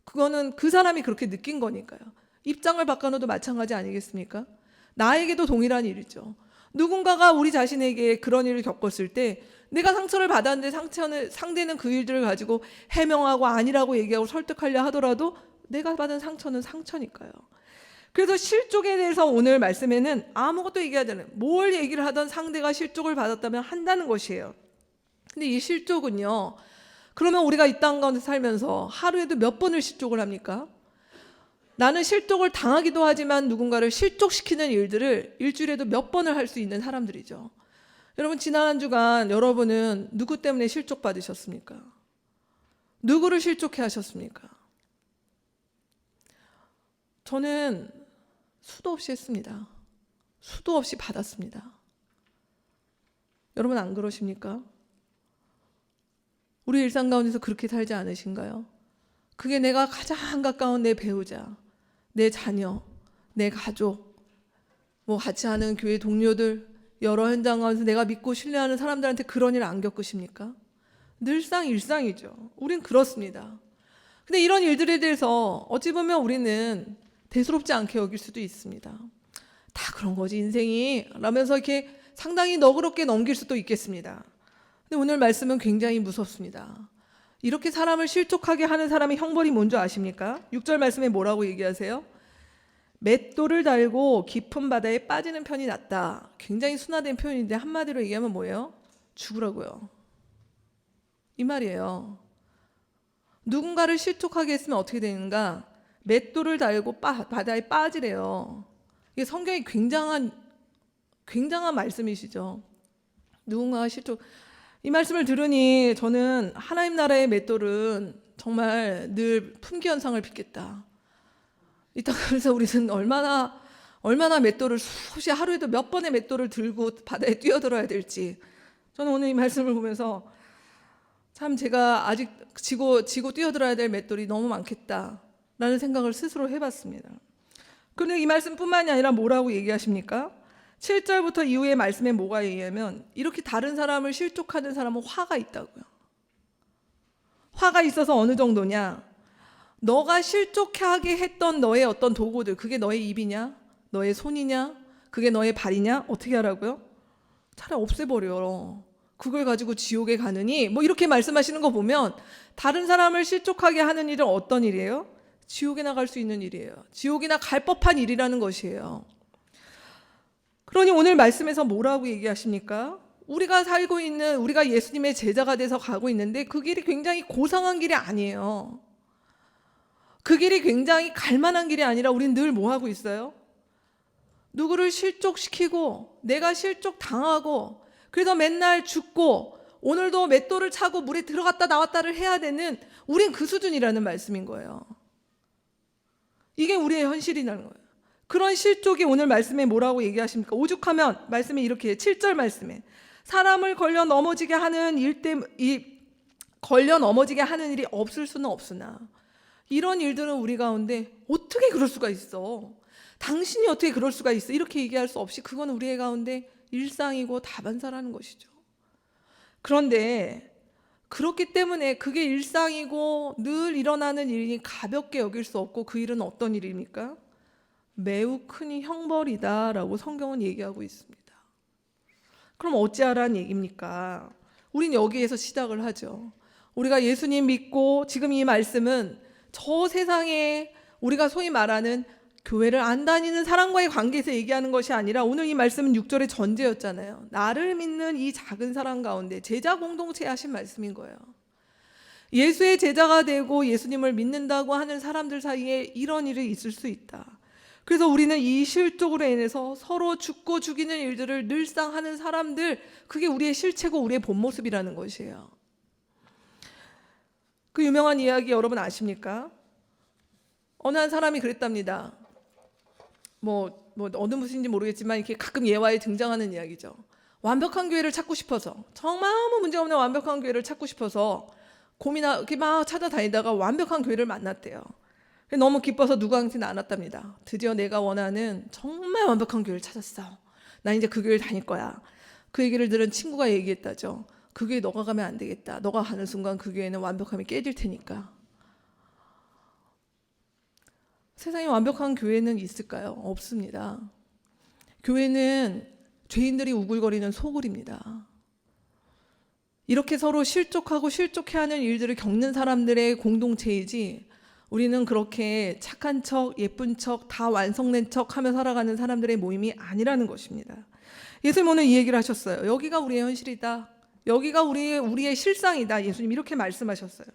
그거는 그 사람이 그렇게 느낀 거니까요. 입장을 바꿔놓도 마찬가지 아니겠습니까? 나에게도 동일한 일이죠. 누군가가 우리 자신에게 그런 일을 겪었을 때 내가 상처를 받았는데 상대는 그 일들을 가지고 해명하고 아니라고 얘기하고 설득하려 하더라도 내가 받은 상처는 상처니까요. 그래서 실족에 대해서 오늘 말씀에는 아무것도 얘기하지 않아요. 뭘 얘기를 하던 상대가 실족을 받았다면 한다는 것이에요. 근데 이 실족은요, 그러면 우리가 이 땅 가운데 살면서 하루에도 몇 번을 실족을 합니까? 나는 실족을 당하기도 하지만 누군가를 실족시키는 일들을 일주일에도 몇 번을 할 수 있는 사람들이죠. 여러분, 지난 한 주간 여러분은 누구 때문에 실족 받으셨습니까? 누구를 실족해 하셨습니까? 저는 수도 없이 했습니다. 수도 없이 받았습니다. 여러분 안 그러십니까? 우리 일상 가운데서 그렇게 살지 않으신가요? 그게 내가 가장 가까운 내 배우자, 내 자녀, 내 가족, 뭐 같이 하는 교회 동료들, 여러 현장 가운데서 내가 믿고 신뢰하는 사람들한테 그런 일 안 겪으십니까? 늘상 일상이죠. 우린 그렇습니다. 근데 이런 일들에 대해서 어찌 보면 우리는 대수롭지 않게 여길 수도 있습니다. 다 그런 거지 인생이 라면서 이렇게 상당히 너그럽게 넘길 수도 있겠습니다. 근데 오늘 말씀은 굉장히 무섭습니다. 이렇게 사람을 실족하게 하는 사람의 형벌이 뭔지 아십니까? 6절 말씀에 뭐라고 얘기하세요? 맷돌을 달고 깊은 바다에 빠지는 편이 낫다. 굉장히 순화된 표현인데 한마디로 얘기하면 뭐예요? 죽으라고요. 이 말이에요. 누군가를 실족하게 했으면 어떻게 되는가? 맷돌을 달고 바다에 빠지래요. 이게 성경이 굉장한 말씀이시죠. 누군가가 실족. 이 말씀을 들으니 저는 하나님 나라의 맷돌은 정말 늘 품귀 현상을 빚겠다. 이 땅에서 우리는 얼마나 맷돌을 수없이 하루에도 몇 번의 맷돌을 들고 바다에 뛰어들어야 될지. 저는 오늘 이 말씀을 보면서 참 제가 아직 지고 뛰어들어야 될 맷돌이 너무 많겠다라는 생각을 스스로 해봤습니다. 그런데 이 말씀뿐만이 아니라 뭐라고 얘기하십니까? 7절부터 이후의 말씀에 뭐가 얘기하면 이렇게 다른 사람을 실족하는 사람은 화가 있다고요. 화가 있어서 어느 정도냐? 너가 실족하게 했던 너의 어떤 도구들, 그게 너의 입이냐? 너의 손이냐? 그게 너의 발이냐? 어떻게 하라고요? 차라리 없애버려. 그걸 가지고 지옥에 가느니 뭐 이렇게 말씀하시는 거 보면 다른 사람을 실족하게 하는 일은 어떤 일이에요? 지옥에 나갈 수 있는 일이에요. 지옥이나 갈 법한 일이라는 것이에요. 그러니 오늘 말씀에서 뭐라고 얘기하십니까? 우리가 살고 있는, 우리가 예수님의 제자가 돼서 가고 있는데 그 길이 굉장히 고상한 길이 아니에요. 그 길이 굉장히 갈만한 길이 아니라 우린 늘 뭐 하고 있어요? 누구를 실족시키고 내가 실족당하고 그래서 맨날 죽고 오늘도 맷돌을 차고 물에 들어갔다 나왔다를 해야 되는, 우린 그 수준이라는 말씀인 거예요. 이게 우리의 현실이라는 거예요. 그런 실족이 오늘 말씀에 뭐라고 얘기하십니까? 오죽하면 말씀에 이렇게 7절 말씀에 사람을 걸려 넘어지게 하는 일이 없을 수는 없으나 이런 일들은 우리 가운데 어떻게 그럴 수가 있어? 당신이 어떻게 그럴 수가 있어? 이렇게 얘기할 수 없이 그건 우리의 가운데 일상이고 다반사라는 것이죠. 그런데 그렇기 때문에 그게 일상이고 늘 일어나는 일이 가볍게 여길 수 없고 그 일은 어떤 일입니까? 매우 큰 형벌이다라고 성경은 얘기하고 있습니다. 그럼 어찌하라는 얘기입니까? 우린 여기에서 시작을 하죠. 우리가 예수님 믿고 지금 이 말씀은 저 세상에 우리가 소위 말하는 교회를 안 다니는 사람과의 관계에서 얘기하는 것이 아니라 오늘 이 말씀은 6절의 전제였잖아요. 나를 믿는 이 작은 사람 가운데 제자 공동체에 하신 말씀인 거예요. 예수의 제자가 되고 예수님을 믿는다고 하는 사람들 사이에 이런 일이 있을 수 있다. 그래서 우리는 이 실족으로 인해서 서로 죽고 죽이는 일들을 늘상 하는 사람들, 그게 우리의 실체고 우리의 본 모습이라는 것이에요. 그 유명한 이야기 여러분 아십니까? 어느 한 사람이 그랬답니다. 뭐 어느 무슨인지 모르겠지만 이렇게 가끔 예화에 등장하는 이야기죠. 완벽한 교회를 찾고 싶어서, 정말 아무 문제 없는 완벽한 교회를 찾고 싶어서 이렇게 막 찾아다니다가 완벽한 교회를 만났대요. 너무 기뻐서 누구한테 나눴답니다. 드디어 내가 원하는 정말 완벽한 교회를 찾았어. 나 이제 그 교회를 다닐 거야. 그 얘기를 들은 친구가 얘기했다죠. 그 교회 너가 가면 안 되겠다. 너가 가는 순간 그 교회는 완벽함이 깨질 테니까. 세상에 완벽한 교회는 있을까요? 없습니다. 교회는 죄인들이 우글거리는 소굴입니다. 이렇게 서로 실족하고 실족해하는 일들을 겪는 사람들의 공동체이지, 우리는 그렇게 착한 척, 예쁜 척, 다 완성된 척 하며 살아가는 사람들의 모임이 아니라는 것입니다. 예수님 오늘 이 얘기를 하셨어요. 여기가 우리의 현실이다. 여기가 우리의 실상이다. 예수님 이렇게 말씀하셨어요.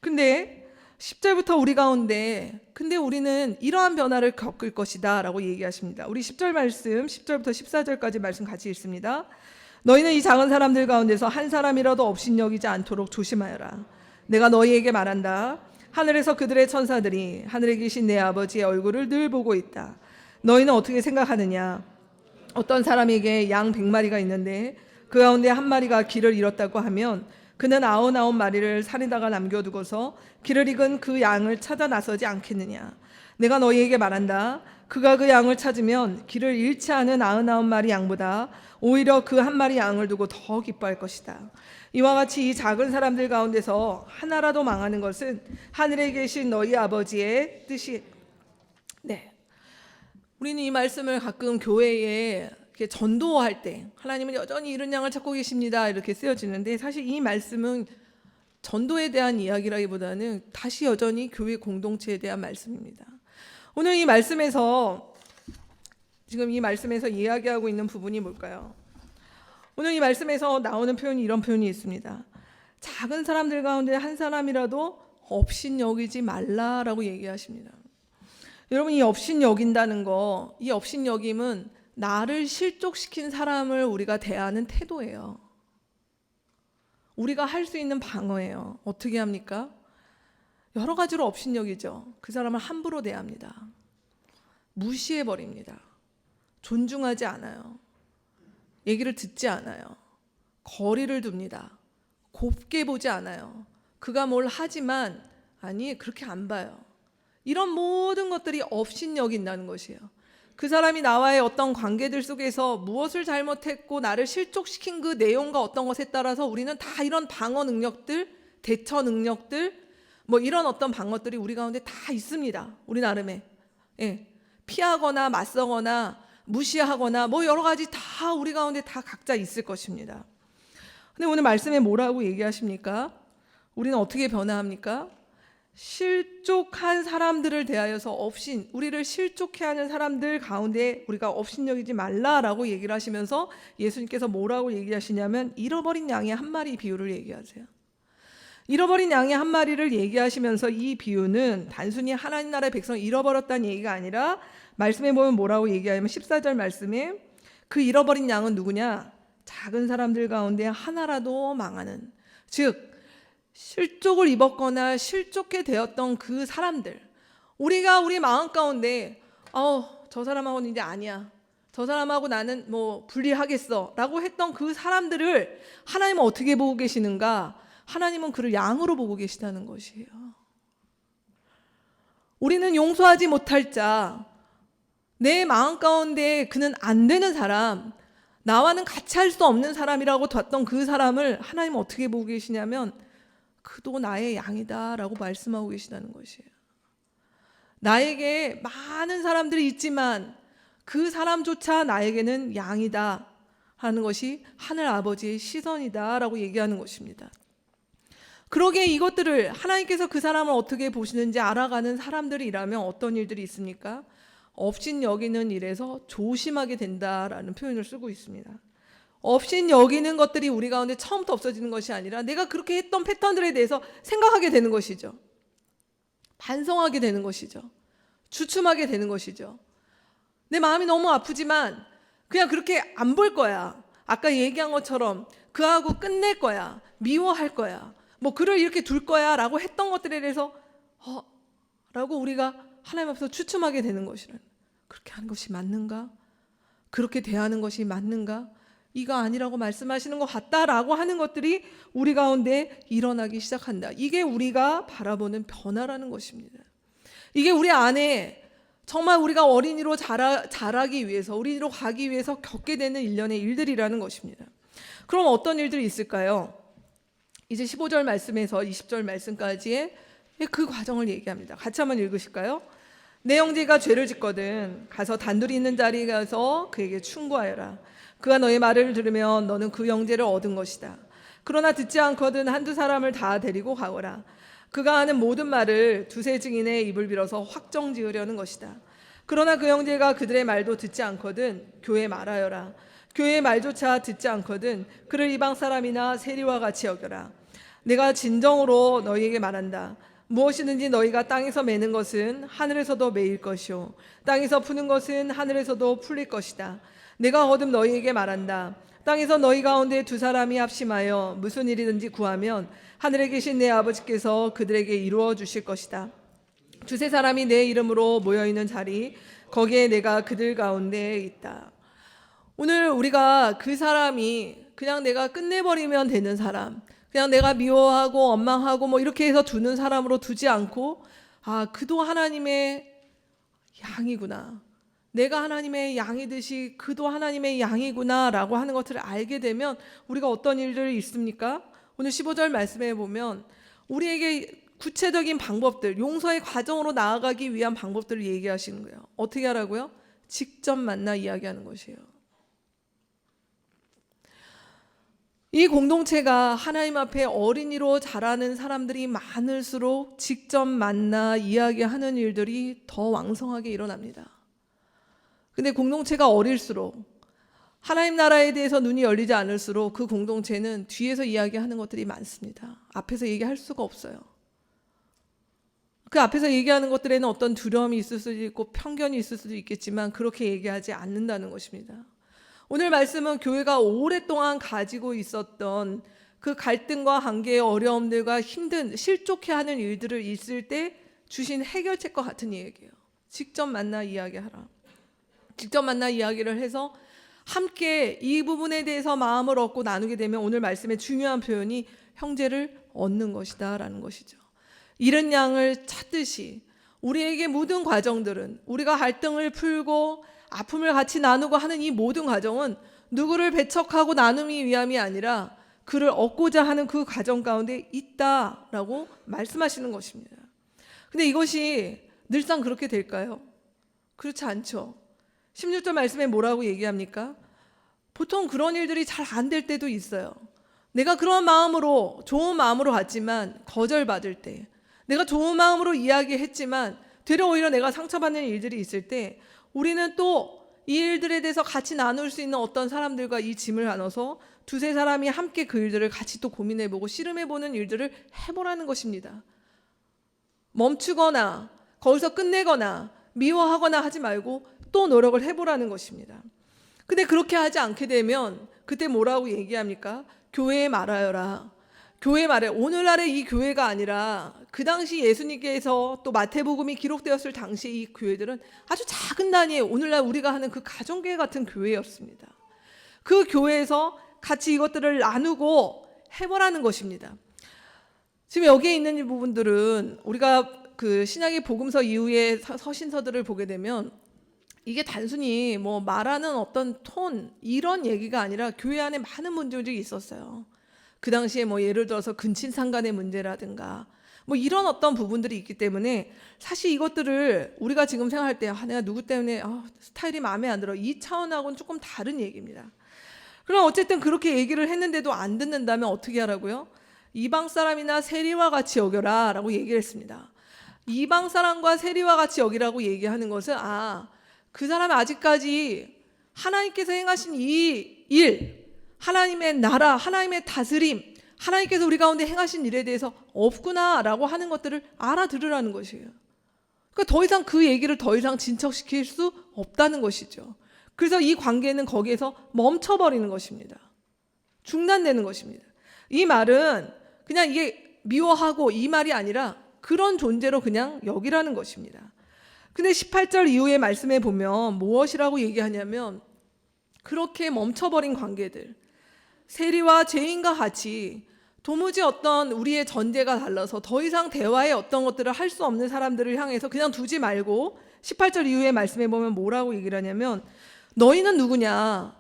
근데 10절부터 우리 가운데 근데 우리는 이러한 변화를 겪을 것이다 라고 얘기하십니다. 우리 10절 말씀, 10절부터 14절까지 말씀 같이 읽습니다. 너희는 이 작은 사람들 가운데서 한 사람이라도 업신여기지 않도록 조심하여라. 내가 너희에게 말한다. 하늘에서 그들의 천사들이 하늘에 계신 내 아버지의 얼굴을 늘 보고 있다. 너희는 어떻게 생각하느냐? 어떤 사람에게 양 100마리가 있는데 그 가운데 한 마리가 길을 잃었다고 하면 그는 99마리를 산에다가 남겨두고서 길을 잃은 그 양을 찾아 나서지 않겠느냐? 내가 너희에게 말한다. 그가 그 양을 찾으면 길을 잃지 않은 99마리 양보다 오히려 그 한 마리 양을 두고 더 기뻐할 것이다. 이와 같이 이 작은 사람들 가운데서 하나라도 망하는 것은 하늘에 계신 너희 아버지의 뜻이. 네, 우리는 이 말씀을 가끔 교회에 이렇게 전도할 때 하나님은 여전히 이른 양을 찾고 계십니다 이렇게 쓰여지는데, 사실 이 말씀은 전도에 대한 이야기라기보다는 다시 여전히 교회 공동체에 대한 말씀입니다. 오늘 이 말씀에서 지금 이 말씀에서 이야기하고 있는 부분이 뭘까요? 오늘 이 말씀에서 나오는 표현이 이런 표현이 있습니다. 작은 사람들 가운데 한 사람이라도 업신여기지 말라라고 얘기하십니다. 여러분, 이 업신여긴다는 거, 이 업신여김은 나를 실족시킨 사람을 우리가 대하는 태도예요. 우리가 할 수 있는 방어예요. 어떻게 합니까? 여러 가지로 업신여기죠. 그 사람을 함부로 대합니다. 무시해버립니다. 존중하지 않아요. 얘기를 듣지 않아요. 거리를 둡니다. 곱게 보지 않아요. 그가 뭘 하지만 아니 그렇게 안 봐요. 이런 모든 것들이 업신여긴다는 것이에요. 그 사람이 나와의 어떤 관계들 속에서 무엇을 잘못했고 나를 실족시킨 그 내용과 어떤 것에 따라서 우리는 다 이런 방어 능력들, 대처 능력들, 뭐 이런 어떤 방어들이 우리 가운데 다 있습니다. 우리 나름에. 예. 피하거나 맞서거나 무시하거나 뭐 여러 가지 다 우리 가운데 다 각자 있을 것입니다. 근데 오늘 말씀에 뭐라고 얘기하십니까? 우리는 어떻게 변화합니까? 실족한 사람들을 대하여서 우리를 실족해 하는 사람들 가운데 우리가 업신여기지 말라라고 얘기를 하시면서 예수님께서 뭐라고 얘기하시냐면 잃어버린 양의 한 마리 비유를 얘기하세요. 잃어버린 양의 한 마리를 얘기하시면서 이 비유는 단순히 하나님 나라의 백성을 잃어버렸다는 얘기가 아니라 말씀에 보면 뭐라고 얘기하냐면 14절 말씀에 그 잃어버린 양은 누구냐? 작은 사람들 가운데 하나라도 망하는, 즉 실족을 입었거나 실족해 되었던 그 사람들, 우리가 우리 마음 가운데 저 사람하고는 이제 아니야, 저 사람하고 나는 뭐 분리하겠어 라고 했던 그 사람들을 하나님은 어떻게 보고 계시는가? 하나님은 그를 양으로 보고 계시다는 것이에요. 우리는 용서하지 못할 자, 내 마음 가운데 그는 안 되는 사람, 나와는 같이 할 수 없는 사람이라고 뒀던 그 사람을 하나님은 어떻게 보고 계시냐면 그도 나의 양이다 라고 말씀하고 계시다는 것이에요. 나에게 많은 사람들이 있지만 그 사람조차 나에게는 양이다 하는 것이 하늘 아버지의 시선이다 라고 얘기하는 것입니다. 그러기에 이것들을 하나님께서 그 사람을 어떻게 보시는지 알아가는 사람들이라면 어떤 일들이 있습니까? 업신 여기는 일에서 조심하게 된다라는 표현을 쓰고 있습니다. 업신 여기는 것들이 우리 가운데 처음부터 없어지는 것이 아니라 내가 그렇게 했던 패턴들에 대해서 생각하게 되는 것이죠. 반성하게 되는 것이죠. 주춤하게 되는 것이죠. 내 마음이 너무 아프지만 그냥 그렇게 안 볼 거야. 아까 얘기한 것처럼 그하고 끝낼 거야. 미워할 거야. 뭐 그를 이렇게 둘 거야 라고 했던 것들에 대해서 라고 우리가 하나님 앞에서 추춤하게 되는 것이란, 그렇게 하는 것이 맞는가? 그렇게 대하는 것이 맞는가? 이거 아니라고 말씀하시는 것 같다라고 하는 것들이 우리 가운데 일어나기 시작한다. 이게 우리가 바라보는 변화라는 것입니다. 이게 우리 안에 정말 우리가 어린이로 자라기 위해서, 어린이로 가기 위해서 겪게 되는 일련의 일들이라는 것입니다. 그럼 어떤 일들이 있을까요? 이제 15절 말씀에서 20절 말씀까지의 그 과정을 얘기합니다. 같이 한번 읽으실까요? 내 형제가 죄를 짓거든 가서 단둘이 있는 자리에 가서 그에게 충고하여라. 그가 너의 말을 들으면 너는 그 형제를 얻은 것이다. 그러나 듣지 않거든 한두 사람을 다 데리고 가거라. 그가 하는 모든 말을 두세 증인의 입을 빌어서 확정 지으려는 것이다. 그러나 그 형제가 그들의 말도 듣지 않거든 교회 말하여라. 교회의 말조차 듣지 않거든 그를 이방 사람이나 세리와 같이 여겨라. 내가 진정으로 너희에게 말한다. 무엇이든지 너희가 땅에서 매는 것은 하늘에서도 매일 것이요 땅에서 푸는 것은 하늘에서도 풀릴 것이다. 내가 거듭 너희에게 말한다. 땅에서 너희 가운데 두 사람이 합심하여 무슨 일이든지 구하면 하늘에 계신 내 아버지께서 그들에게 이루어 주실 것이다. 두세 사람이 내 이름으로 모여있는 자리, 거기에 내가 그들 가운데 있다. 오늘 우리가 그 사람이 그냥 내가 끝내버리면 되는 사람, 그냥 내가 미워하고 원망하고 뭐 이렇게 해서 두는 사람으로 두지 않고, 그도 하나님의 양이구나, 내가 하나님의 양이듯이 그도 하나님의 양이구나 라고 하는 것을 알게 되면 우리가 어떤 일들이 있습니까? 오늘 15절 말씀에 보면 우리에게 구체적인 방법들, 용서의 과정으로 나아가기 위한 방법들을 얘기하시는 거예요. 어떻게 하라고요? 직접 만나 이야기하는 것이에요. 이 공동체가 하나님 앞에 어린이로 자라는 사람들이 많을수록 직접 만나 이야기하는 일들이 더 왕성하게 일어납니다. 근데 공동체가 어릴수록, 하나님 나라에 대해서 눈이 열리지 않을수록 그 공동체는 뒤에서 이야기하는 것들이 많습니다. 앞에서 얘기할 수가 없어요. 그 앞에서 얘기하는 것들에는 어떤 두려움이 있을 수도 있고 편견이 있을 수도 있겠지만 그렇게 얘기하지 않는다는 것입니다. 오늘 말씀은 교회가 오랫동안 가지고 있었던 그 갈등과 관계의 어려움들과 힘든 실족해하는 일들을 있을 때 주신 해결책과 같은 얘기예요. 직접 만나 이야기하라. 직접 만나 이야기를 해서 함께 이 부분에 대해서 마음을 얻고 나누게 되면 오늘 말씀의 중요한 표현이 형제를 얻는 것이다 라는 것이죠. 잃은 양을 찾듯이 우리에게 모든 과정들은, 우리가 갈등을 풀고 아픔을 같이 나누고 하는 이 모든 과정은 누구를 배척하고 나눔이 위함이 아니라 그를 얻고자 하는 그 과정 가운데 있다라고 말씀하시는 것입니다. 근데 이것이 늘상 그렇게 될까요? 그렇지 않죠. 16절 말씀에 뭐라고 얘기합니까? 보통 그런 일들이 잘 안 될 때도 있어요. 내가 그런 마음으로, 좋은 마음으로 갔지만 거절받을 때, 내가 좋은 마음으로 이야기했지만 되려 오히려 내가 상처받는 일들이 있을 때, 우리는 또 이 일들에 대해서 같이 나눌 수 있는 어떤 사람들과 이 짐을 나눠서 두세 사람이 함께 그 일들을 같이 또 고민해보고 씨름해보는 일들을 해보라는 것입니다. 멈추거나 거기서 끝내거나 미워하거나 하지 말고 또 노력을 해보라는 것입니다. 근데 그렇게 하지 않게 되면 그때 뭐라고 얘기합니까? 교회에 말하여라. 교회에 말해. 오늘날의 이 교회가 아니라 그 당시 예수님께서 또 마태복음이 기록되었을 당시 이 교회들은 아주 작은 단위의 오늘날 우리가 하는 그 가정교회 같은 교회였습니다. 그 교회에서 같이 이것들을 나누고 해보라는 것입니다. 지금 여기에 있는 이 부분들은 우리가 그 신약의 복음서 이후의 서신서들을 보게 되면 이게 단순히 뭐 말하는 어떤 톤 이런 얘기가 아니라 교회 안에 많은 문제들이 있었어요. 그 당시에 뭐 예를 들어서 근친상간의 문제라든가 뭐 이런 어떤 부분들이 있기 때문에 사실 이것들을 우리가 지금 생각할 때 내가 누구 때문에 스타일이 마음에 안 들어 이 차원하고는 조금 다른 얘기입니다. 그럼 어쨌든 그렇게 얘기를 했는데도 안 듣는다면 어떻게 하라고요? 이방 사람이나 세리와 같이 여겨라 라고 얘기를 했습니다. 이방 사람과 세리와 같이 여기라고 얘기하는 것은 그 사람 아직까지 하나님께서 행하신 이 일, 하나님의 나라, 하나님의 다스림, 하나님께서 우리 가운데 행하신 일에 대해서 없구나라고 하는 것들을 알아들으라는 것이에요. 그러니까 더 이상 그 얘기를 더 이상 진척시킬 수 없다는 것이죠. 그래서 이 관계는 거기에서 멈춰버리는 것입니다. 중단되는 것입니다. 이 말은 그냥 이게 미워하고 이 말이 아니라 그런 존재로 그냥 여기라는 것입니다. 근데 18절 이후의 말씀에 보면 무엇이라고 얘기하냐면 그렇게 멈춰버린 관계들, 세리와 죄인과 같이 도무지 어떤 우리의 전제가 달라서 더 이상 대화의 어떤 것들을 할 수 없는 사람들을 향해서 그냥 두지 말고 18절 이후의 말씀에 보면 뭐라고 얘기를 하냐면 너희는 누구냐?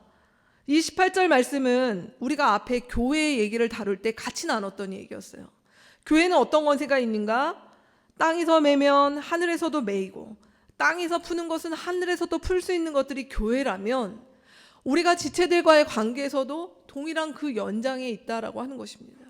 이 18절 말씀은 우리가 앞에 교회의 얘기를 다룰 때 같이 나눴던 얘기였어요. 교회는 어떤 권세가 있는가? 땅에서 매면 하늘에서도 매이고 땅에서 푸는 것은 하늘에서도 풀 수 있는 것들이 교회라면 우리가 지체들과의 관계에서도 동일한 그 연장에 있다라고 하는 것입니다.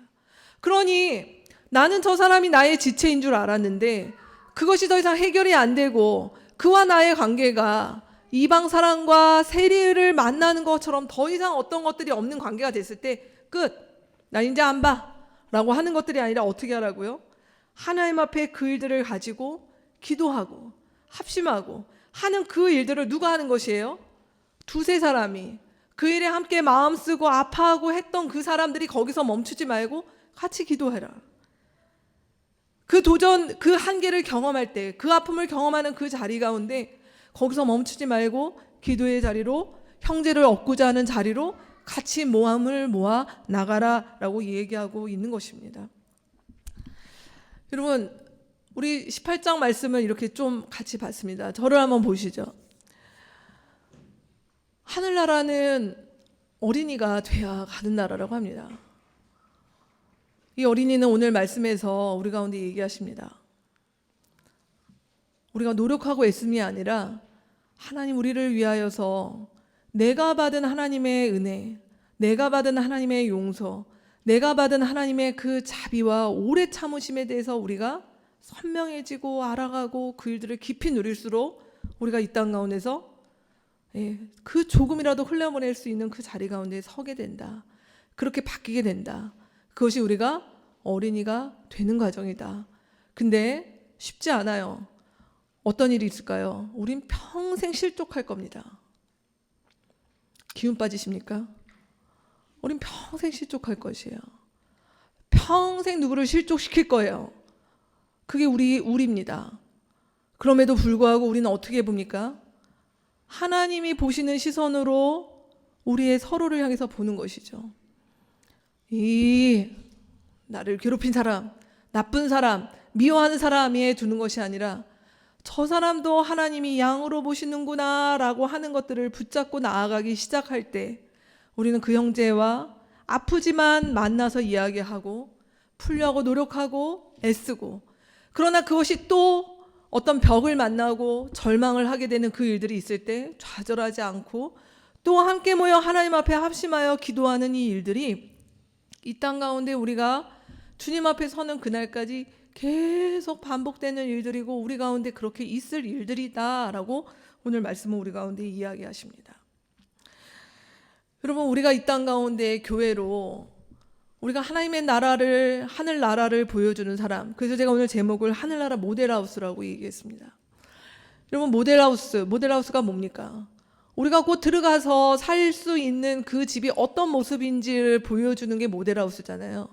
그러니 나는 저 사람이 나의 지체인 줄 알았는데 그것이 더 이상 해결이 안 되고 그와 나의 관계가 이방 사람과 세리를 만나는 것처럼 더 이상 어떤 것들이 없는 관계가 됐을 때 끝! 나 이제 안 봐! 라고 하는 것들이 아니라 어떻게 하라고요? 하나님 앞에 그 일들을 가지고 기도하고 합심하고 하는 그 일들을 누가 하는 것이에요? 두세 사람이 그 일에 함께 마음 쓰고 아파하고 했던 그 사람들이 거기서 멈추지 말고 같이 기도해라. 그 도전, 그 한계를 경험할 때, 그 아픔을 경험하는 그 자리 가운데 거기서 멈추지 말고 기도의 자리로, 형제를 얻고자 하는 자리로 같이 모함을 모아 나가라라고 얘기하고 있는 것입니다. 여러분, 우리 18장 말씀을 이렇게 좀 같이 봤습니다. 저를 한번 보시죠. 하늘나라는 어린이가 돼야 가는 나라라고 합니다. 이 어린이는 오늘 말씀에서 우리 가운데 얘기하십니다. 우리가 노력하고 애씀이 아니라 하나님 우리를 위하여서 내가 받은 하나님의 은혜, 내가 받은 하나님의 용서, 내가 받은 하나님의 그 자비와 오래 참으심에 대해서 우리가 선명해지고 알아가고 그 일들을 깊이 누릴수록 우리가 이 땅 가운데서 그 조금이라도 흘려보낼 수 있는 그 자리 가운데 서게 된다. 그렇게 바뀌게 된다. 그것이 우리가 어린이가 되는 과정이다. 근데 쉽지 않아요. 어떤 일이 있을까요? 우린 평생 실족할 겁니다. 기운 빠지십니까? 우린 평생 실족할 것이에요. 평생 누구를 실족시킬 거예요. 그게 우리입니다. 그럼에도 불구하고 우리는 어떻게 봅니까? 하나님이 보시는 시선으로 우리의 서로를 향해서 보는 것이죠. 이 나를 괴롭힌 사람, 나쁜 사람, 미워하는 사람에 두는 것이 아니라 저 사람도 하나님이 양으로 보시는구나 라고 하는 것들을 붙잡고 나아가기 시작할 때 우리는 그 형제와 아프지만 만나서 이야기하고 풀려고 노력하고 애쓰고, 그러나 그것이 또 어떤 벽을 만나고 절망을 하게 되는 그 일들이 있을 때 좌절하지 않고 또 함께 모여 하나님 앞에 합심하여 기도하는 이 일들이 이 땅 가운데 우리가 주님 앞에 서는 그날까지 계속 반복되는 일들이고 우리 가운데 그렇게 있을 일들이다라고 오늘 말씀은 우리 가운데 이야기하십니다. 여러분, 우리가 이 땅 가운데 교회로 우리가 하나님의 나라를, 하늘나라를 보여주는 사람, 그래서 제가 오늘 제목을 하늘나라 모델하우스라고 얘기했습니다. 여러분, 모델하우스가 뭡니까? 우리가 곧 들어가서 살 수 있는 그 집이 어떤 모습인지를 보여주는 게 모델하우스잖아요.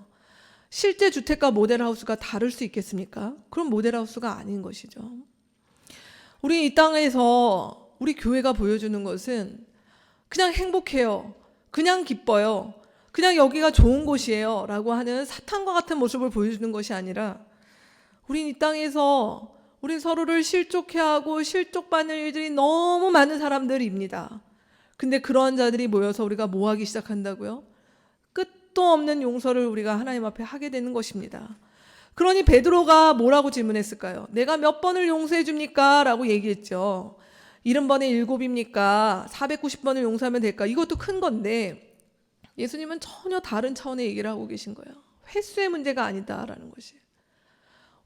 실제 주택과 모델하우스가 다를 수 있겠습니까? 그럼 모델하우스가 아닌 것이죠. 우리 이 땅에서 우리 교회가 보여주는 것은 그냥 행복해요, 그냥 기뻐요, 그냥 여기가 좋은 곳이에요 라고 하는 사탄과 같은 모습을 보여주는 것이 아니라, 우린 이 땅에서 우리 서로를 실족해하고 실족받는 일들이 너무 많은 사람들입니다. 근데 그러한 자들이 모여서 우리가 뭐 하기 시작한다고요? 끝도 없는 용서를 우리가 하나님 앞에 하게 되는 것입니다. 그러니 베드로가 뭐라고 질문했을까요? 내가 몇 번을 용서해 줍니까? 라고 얘기했죠. 70번에 7입니까? 490번을 용서하면 될까? 이것도 큰 건데 예수님은 전혀 다른 차원의 얘기를 하고 계신 거예요. 횟수의 문제가 아니다라는 것이.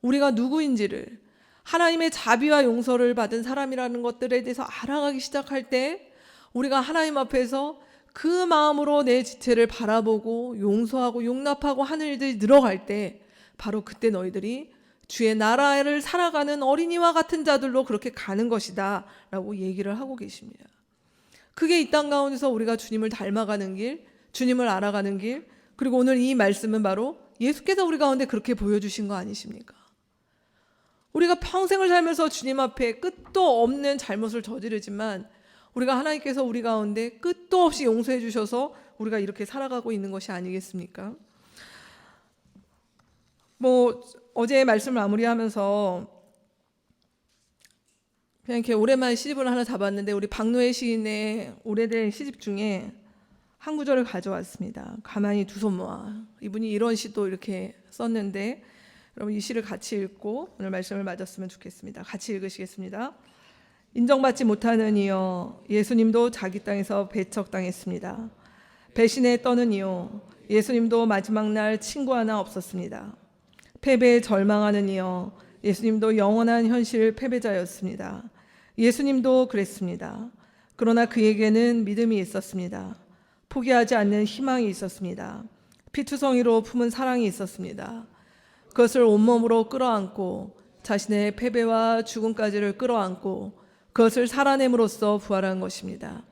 우리가 누구인지를, 하나님의 자비와 용서를 받은 사람이라는 것들에 대해서 알아가기 시작할 때 우리가 하나님 앞에서 그 마음으로 내 지체를 바라보고 용서하고 용납하고 하는 일들이 늘어갈 때 바로 그때 너희들이 주의 나라를 살아가는 어린이와 같은 자들로 그렇게 가는 것이다 라고 얘기를 하고 계십니다. 그게 이 땅 가운데서 우리가 주님을 닮아가는 길, 주님을 알아가는 길, 그리고 오늘 이 말씀은 바로 예수께서 우리 가운데 그렇게 보여주신 거 아니십니까? 우리가 평생을 살면서 주님 앞에 끝도 없는 잘못을 저지르지만 우리가 하나님께서 우리 가운데 끝도 없이 용서해 주셔서 우리가 이렇게 살아가고 있는 것이 아니겠습니까? 어제 말씀을 마무리하면서 그냥 이렇게 오랜만에 시집을 하나 잡았는데 우리 박노해 시인의 오래된 시집 중에 한 구절을 가져왔습니다. 가만히 두 손 모아. 이분이 이런 시도 이렇게 썼는데 여러분 이 시를 같이 읽고 오늘 말씀을 맞았으면 좋겠습니다. 같이 읽으시겠습니다. 인정받지 못하는 이여, 예수님도 자기 땅에서 배척당했습니다. 배신에 떠는 이여, 예수님도 마지막 날 친구 하나 없었습니다. 패배에 절망하는 이여, 예수님도 영원한 현실 패배자였습니다. 예수님도 그랬습니다. 그러나 그에게는 믿음이 있었습니다. 포기하지 않는 희망이 있었습니다. 피투성이로 품은 사랑이 있었습니다. 그것을 온몸으로 끌어안고 자신의 패배와 죽음까지를 끌어안고 그것을 살아냄으로써 부활한 것입니다.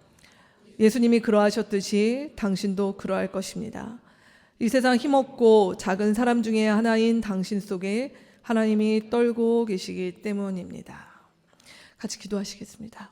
예수님이 그러하셨듯이 당신도 그러할 것입니다. 이 세상 힘없고 작은 사람 중에 하나인 당신 속에 하나님이 떨고 계시기 때문입니다. 같이 기도하시겠습니다.